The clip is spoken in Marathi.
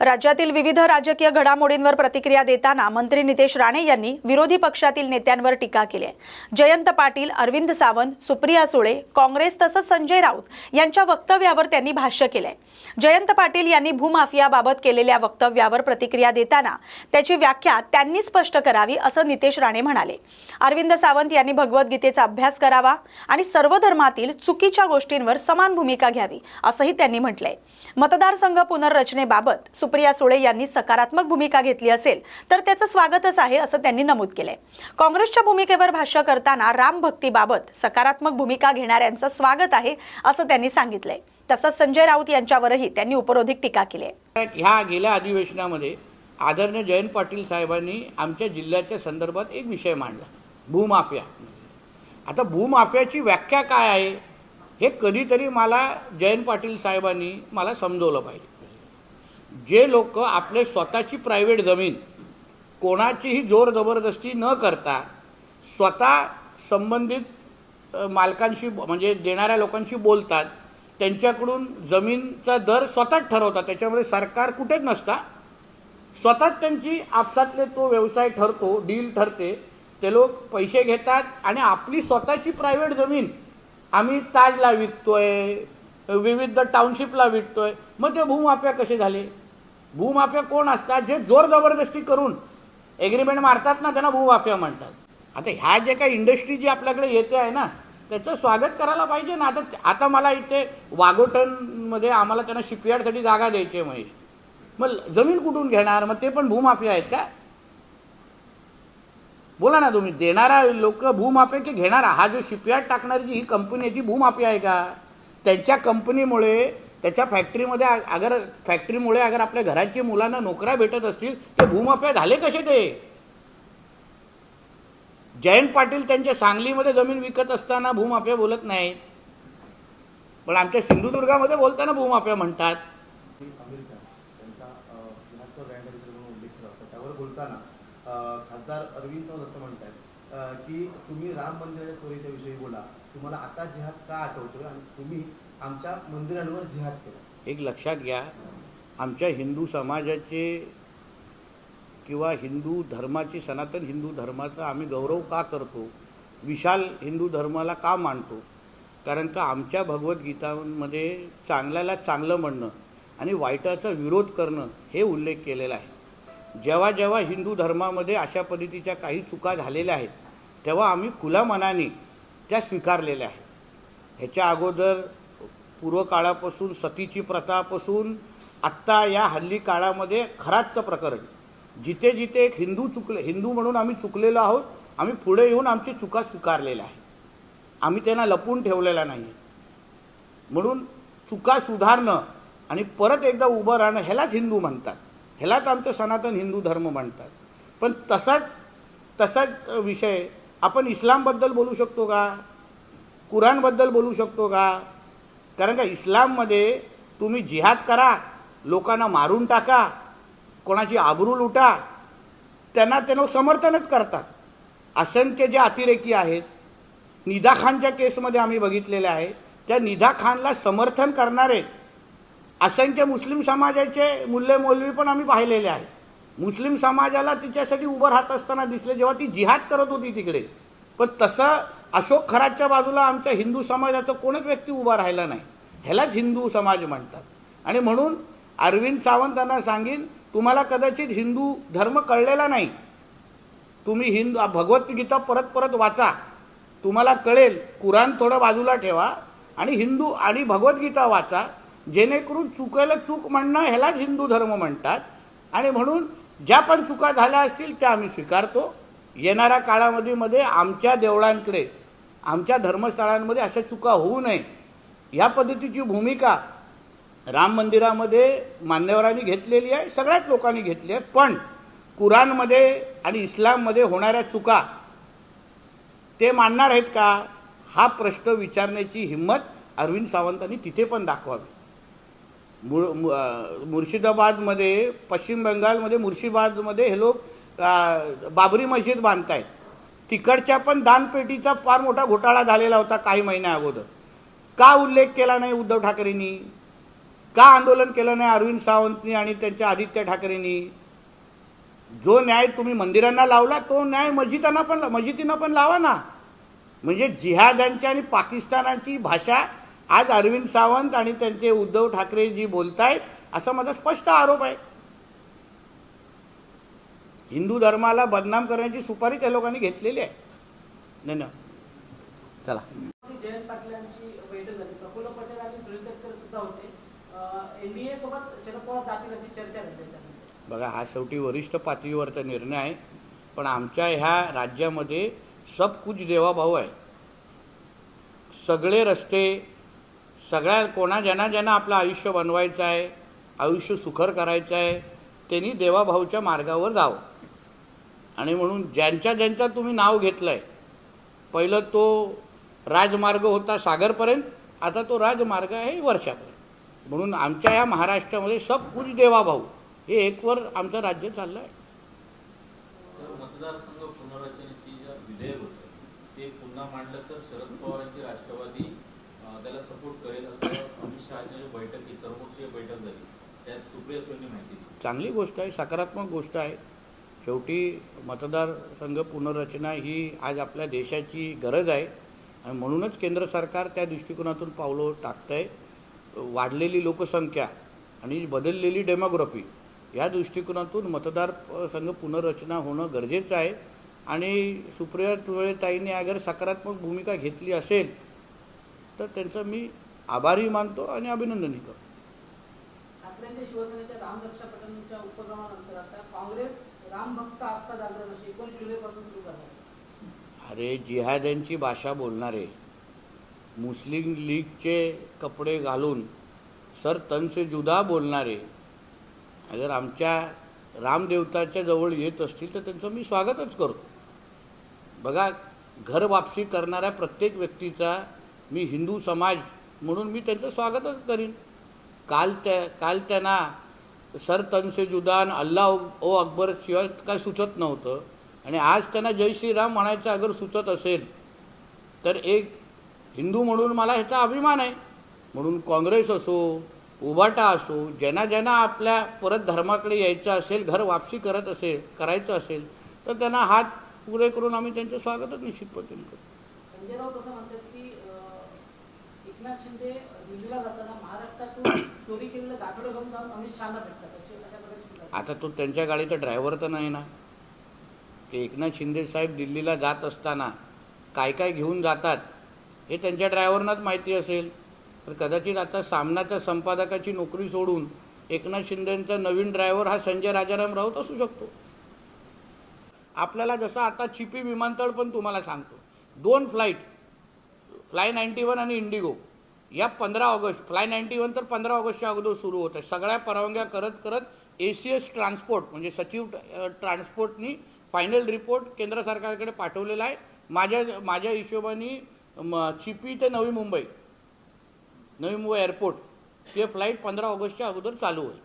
राज्यातील विविध राजकीय घडामोडींवर प्रतिक्रिया देताना मंत्री नितेश राणे यांनी विरोधी पक्षातील नेत्यांवर टीका केली आहे। जयंत पाटील, अरविंद सावंत, सुप्रिया सुळे, काँग्रेस तसंच संजय राऊत यांच्या वक्तव्यावर त्यांनी भाष्य केले। जयंत पाटील यांनी भूमाफियाबाबत केलेल्या वक्तव्यावर प्रतिक्रिया देताना त्याची व्याख्या त्यांनी स्पष्ट करावी असं नितेश राणे म्हणाले। अरविंद सावंत यांनी भगवद्गीतेचा अभ्यास करावा आणि सर्व धर्मातील चुकीच्या गोष्टींवर समान भूमिका घ्यावी असंही त्यांनी म्हटलंय। मतदारसंघ पुनर्रचनेबाबत सुप्रिया सुळे यांनी सकारात्मक भूमिका घेतली असेल तर त्याचं स्वागतच आहे असं त्यांनी नमूद केलंय। काँग्रेसच्या भूमिकेवर भाष्य करताना राम भक्तीबाबत सकारात्मक भूमिका घेणाऱ्यांचं स्वागत आहे असं त्यांनी सांगितलंय। तसंच संजय राऊत यांच्यावरही त्यांनी उपरोधिक टीका केली आहे। ह्या गेल्या अधिवेशनामध्ये आदरणीय जयंत पाटील साहेबांनी आमच्या जिल्ह्याच्या संदर्भात एक विषय मांडला, भूमाफिया। आता भूमाफियाची व्याख्या काय आहे हे कधीतरी मला जयंत पाटील साहेबांनी मला समजवलं पाहिजे। जे लोक आपले स्वतःची प्रायव्हेट जमीन कोणाचीही जोर जबरदस्ती न करता स्वतः संबंधित मालकांशी म्हणजे देणाऱ्या लोकांशी बोलतात, त्यांच्याकडून जमीनचा दर स्वतःच ठरवतात, त्याच्यामुळे सरकार कुठेच नसता, स्वतःच त्यांची आपसातले तो व्यवसाय ठरतो, डील ठरते, ते लोक पैसे घेतात आणि आपली स्वतःची प्रायव्हेट जमीन आम्ही ताजला विकतोय, विविध टाउनशिपला विकतोय। मग ते भूमाफिया कसे झाले? भूमाफिया कोण असतात? जे जोर जबरदस्ती करून एग्रीमेंट मारतात ना, त्यांना भूमाफिया म्हणतात। आता ह्या जे काही इंडस्ट्री जी आपल्याकडे येते आहे ना, त्याचं स्वागत करायला पाहिजे ना। आता मला इथे वाघोटनमध्ये आम्हाला त्यांना शिपयार्डसाठी जागा द्यायची आहे महेश, मग जमीन कुठून घेणार? मग ते पण भूमाफिया आहेत का? बोला ना तुम्ही, देणारा लोक भूमाफिया की घेणारा? हा जो शिपयार्ड टाकणारी जी ही कंपनी आहे ती भूमाफिया आहे का? त्यांच्या कंपनीमुळे त्याच्या फॅक्टरीमुळे अगर आपल्या घराची मुलांना नोकऱ्या भेटत असतील ते भूमाफिया झाले कसे? ते जयंत पाटील त्यांच्या सांगलीमध्ये जमीन विकत असताना भूमाफिया बोलत नाहीत, पण आमच्या सिंधुदुर्गामध्ये बोलताना भूमाफिया म्हणतात। खासदार अरविंद सावंत असं म्हणतात की तुम्ही राम मंदिराच्या चोरीच्या विषयी बोला, तुम्हाला आता जिहाद का आठवतोय आणि तुम्ही आमच्या मंदिरांवर जिहाद केला। एक लक्षात घ्या, आमच्या हिंदू समाजाचे किंवा हिंदू धर्माची, सनातन हिंदू धर्माचा आम्ही गौरव का करतो, विशाल हिंदू धर्माला का मानतो? कारण का आमच्या भगवद्गीतामध्ये चांगल्याला चांगलं म्हणणं आणि वाईटाचा विरोध करणं हे उल्लेख केलेला आहे। जेव्हा जेव्हा हिंदू धर्मामध्ये अशा पद्धतीच्या काही चुका झालेल्या आहेत तेव्हा आम्ही खुल्या मनाने त्या स्वीकारलेल्या आहेत। ह्याच्या अगोदर पूर्व काळापासून सतीची प्रथापासून आत्ता या हल्ली काळामध्ये खराचं प्रकरण, जिथे जिथे एक हिंदू म्हणून आम्ही चुकलेलो आहोत, आम्ही पुढे येऊन आमची चुका स्वीकारलेल्या आहे, आम्ही त्यांना लपवून ठेवलेला नाही। म्हणून चुका सुधारणं आणि परत एकदा उभं राहणं ह्यालाच हिंदू म्हणतात, ह्यालाच आमचं सनातन हिंदू धर्म म्हणतात। पण तसाच विषय आपण इस्लामबद्दल बोलू शकतो का? कुराणबद्दल बोलू शकतो का? कारण का इस्लाममध्ये तुम्ही जिहाद करा, लोकांना मारून टाका, कोणाची आबरू लुटा, त्यांना समर्थनच करतात। असंख्य जे अतिरेकी आहेत, निदा खानच्या केसमध्ये आम्ही बघितलेले आहे, त्या निदा खानला समर्थन करणारे असंख्य मुस्लिम समाजाचे मुल्ले मौलवी पण आम्ही पाहिलेले आहे। मुस्लिम समाजाला तिच्यासाठी उभं राहत असताना दिसले जेव्हा ती जिहाद करत होती तिकडे, पण तसं अशोक खरातच्या बाजूला आमच्या हिंदू समाजाचा कोणच व्यक्ती उभा राहिला नाही, ह्यालाच हिंदू समाज म्हणतात। आणि म्हणून अरविंद सावंतांना सांगेन, तुम्हाला कदाचित हिंदू धर्म कळलेला नाही, तुम्ही भगवद्गीता परत वाचा, तुम्हाला कळेल। कुराण थोडं बाजूला ठेवा आणि हिंदू आणि भगवद्गीता वाचा, जेणेकरून चुकायला चूक म्हणणं ह्यालाच हिंदू धर्म म्हणतात। आणि म्हणून ज्या पण चुका झाल्या असतील त्या आम्ही स्वीकारतो। येणाऱ्या काळामध्ये आमच्या देवळांकडे, आमच्या धर्मस्थळांमध्ये अशा चुका होऊ नये या पद्धतीची भूमिका राम मंदिरामध्ये मान्यवरांनी घेतलेली आहे, सगळ्याच लोकांनी घेतली आहे। पण कुराणमध्ये आणि इस्लाममध्ये होणाऱ्या चुका ते मानणार आहेत का, हा प्रश्न विचारण्याची हिंमत अरविंद सावंतांनी तिथे पण दाखवावी। मुर्शिदाबादमध्ये, पश्चिम बंगालमध्ये मुर्शिदाबादमध्ये हे लोक बाबरी मस्जिद बांधतायत, तिकडच्या पण दानपेटीचा फार मोठा घोटाळा झालेला होता काही महिन्या अगोदर, का उल्लेख केला नाही उद्धव ठाकरेंनी? का आंदोलन केलं नाही अरविंद सावंतनी आणि त्यांच्या आदित्य ठाकरेंनी? जो न्याय तुम्ही मंदिरांना लावला तो न्याय मस्जिदींना पण लावा ना. म्हणजे जिहादांची आणि पाकिस्तानाची भाषा आज अरविंद सावंत आणि त्यांचे उद्धव ठाकरे जी बोलतायत असा माझा स्पष्ट आरोप आहे. हिंदू धर्माला बदनाम करण्याची सुपारी त्या लोकांनी घेतलेली आहे. धन्यवाद. चला. जयंत पाटील यांची बैठक झाली. प्रफुल्ल पटेल आणि सुनील तटकरे सुद्धा होते. एनडीए सोबत शरद पवार जातील अशी चर्चा झाली. बघा, हा शेवटी वरिष्ठ पातळीवरचा निर्णय आहे. पण आमच्या ह्या राज्यामध्ये सब कुछ देवाभाऊ आहे. सगळे रस्ते, सगळ्या ज्यांना आपलं आयुष्य बनवायचं आहे, आयुष्य सुखर करायचं आहे, त्यांनी देवाभाऊच्या मार्गावर जावं. आणि म्हणून ज्यांच्या तुम्ही नाव घेतलं आहे, पहिलं तो राजमार्ग होता सागरपर्यंत, आता तो राजमार्ग आहे वर्षापर्यंत. म्हणून आमच्या या महाराष्ट्रामध्ये सब कुछ देवाभाऊ हे एकवर आमचं राज्य चाललं आहे. मतदारसंघ पुनर्रचनेची जे विधेयक होतं ते पुन्हा मांडलं तर शरद पवारांची राष्ट्रवादी त्याला सपोर्ट करेल असं अमित शहाच्या बैठकीत सर्वपक्षीय बैठक झाली, त्यात सुप्रिया सुळेंनी माहिती दिली. चांगली गोष्ट आहे, सकारात्मक गोष्ट आहे. शेवटी मतदारसंघ पुनर्रचना ही आज आपल्या देशाची गरज आहे आणि म्हणूनच केंद्र सरकार त्या दृष्टिकोनातून पावलं टाकतं आहे. वाढलेली लोकसंख्या आणि बदललेली डेमोग्राफी या दृष्टिकोनातून मतदारसंघ पुनर्रचना होणं गरजेचं आहे. आणि सुप्रिया सुळेताईंनी अगर सकारात्मक भूमिका घेतली असेल तर त्यांचं मी आभारी मानतो आणि अभिनंदनही करतो. ठाकरेंच्या शिवसेनेच्या रामरक्षा पटलच्या उपक्रमानंतर आता काँग्रेस रामभक्त आस्था जागरण अशी 19 जुलैपासून सुरू झाली. अरे, जिहाद्यांची भाषा बोलणारे, मुस्लिम लीगचे कपडे घालून सर तन से जुदा बोलणारे अगर आमच्या रामदेवताच्या जवळ येत असतील तर त्यांचं मी स्वागतच करतो. बघा, घर वापसी करणाऱ्या प्रत्येक व्यक्तीचा मी हिंदू समाज म्हणून मी त्यांचं स्वागतच करीन. काल त्यांना सर तन से जुदा अल्लाह ओ अकबर शिवाय काय सुचत नव्हतं आणि आज त्यांना जय श्रीराम म्हणायचं अगर सुचत असेल तर एक हिंदू म्हणून मला ह्याचा अभिमान आहे. म्हणून काँग्रेस असो, उभाटा असो, ज्यांना आपल्या परत धर्माकडे यायचं असेल, घर वापसी करायचं असेल तर त्यांना हात पुरे करून आम्ही त्यांचं स्वागतच निश्चित पद्धतीने करू. संजय राऊत असं म्हणतात की एकनाथ शिंदे दिल्लीला जाताना महाराष्ट्रातून चोरी केलेलं गाठोडं घेऊन जाऊन अमित शहाना भेटतात अशा प्रकारची. आता तो त्यांच्या गाडीचा ड्रायव्हर तर नाही ना. ते एकनाथ शिंदे साहेब दिल्लीला जात असताना काय घेऊन जातात हे त्यांच्या ड्रायव्हरनाच माहिती असेल. तर कदाचित आता सामनाच्या संपादकाची नोकरी सोडून एकनाथ शिंदेंचा नवीन ड्रायव्हर हा संजय राजाराम राऊत असू शकतो. आपल्याला जसं आता चिपी विमानतळ पण तुम्हाला सांगतो, 2 फ्लाईट फ्लाय 91 आणि इंडिगो या 15 ऑगस्ट फ्लाय 91 तर 15 ऑगस्टच्या अगोदर सुरू होत आहे. सगळ्या परवानग्या करत ACS ट्रान्सपोर्ट म्हणजे सचिव ट्रान्सपोर्टनी फायनल रिपोर्ट केंद्र सरकारकडे पाठवलेला आहे. माझ्या हिशोबाने चिपी ते नवी मुंबई एअरपोर्ट हे फ्लाईट 15 ऑगस्टच्या अगोदर चालू आहे.